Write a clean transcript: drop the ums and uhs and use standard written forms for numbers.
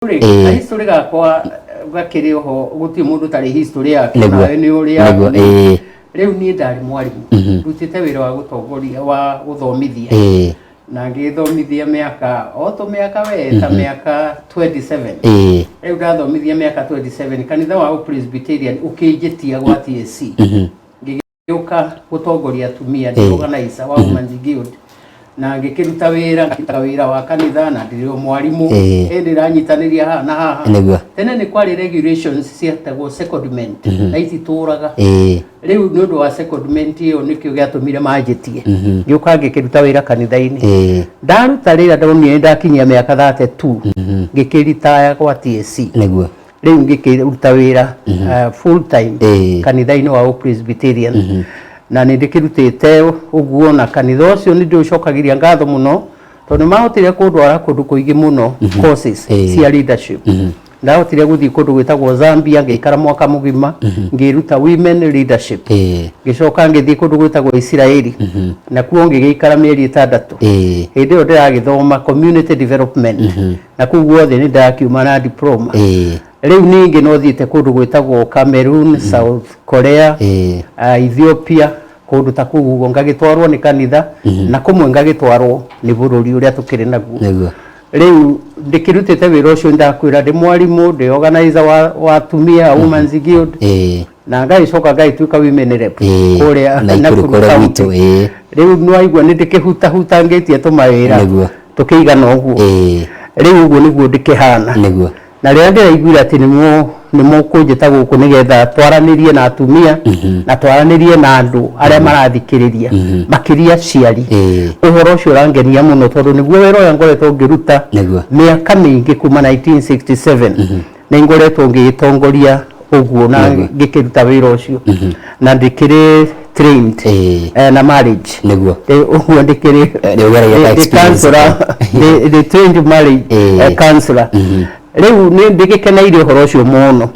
history gakwa gakiri ho guti mundu tari history yake nawe ni uria riu ni ndari mwarimu rutite wira wa gutongoria wa guthomithia na ngithomithia miaka miaka we ta miaka 27 riu ngathomithia miaka 27 kanitha wa Presbyterian ukijitia gwa TSC ngigioka gutongoria atumia ndi organizer wa Women's Guild na ngikiruta wira wa kanitha na ndirio mwarimu indi ranyitaniria haha na haha tene ni kwari regulations ciatagwo secondment na itituraga riu ni undu wa secondment iyo nikio giatumire majitie ngiuka ngikiruta wira kanitha-ini ndaruta rira ndonire ndakinyia miaka 32 ngikiritaya kwa TSC riu ngikiruta wira full time kanitha-ini wa Presbyterian na ndikirutite uguo na kanitha ucio ni nducokagiria ngatho muno tondu mahotire kundwara kundu kuingi muno courses cia leadership ndahotire guthii kundu gwitagwo Zambia ngikara mwaka mugima ngiruta women leadership ngicoka ngithii kundu gwitagwo Israeli na kuo ngigikara mieri 6 hindi yo ndiragithoma community development na kuo guothe ni ndakiuma na diploma riu ningi no thiite kundu gwitagwo Cameroon South Korea Ethiopia kundu ta kuguo ngagitwarwo ni kanitha na kumwe ngagitwarwo ni bururi uria tukiri naguo riu ndikirutite wira ucio ndakwira ndi mwarimu ndi organizer wa atumia Women's Guild na ngaicoka ngaituika women rep kuria na kuruta riu nwaigua ni ndikihuta ngitie tumawira tukigana uguo riu uguo niguo ndikihana na ria ndiraiguira ati nimo kunjita guku nigetha twaranirie na atumia na twaranirie na andu aria marathikiriria makiria ciari uhoro ucio urangenia muno tondu niguo wira uria ngoretwo ngiruta miaka mingi kuma 1967 ni ngoretwo ngitongoria uguo na ngikiruta wira ucio na ndikiri trained na marriage uguo ndikiri the trained marriage counselor riu ni ndikikeneire uhoro ucio muno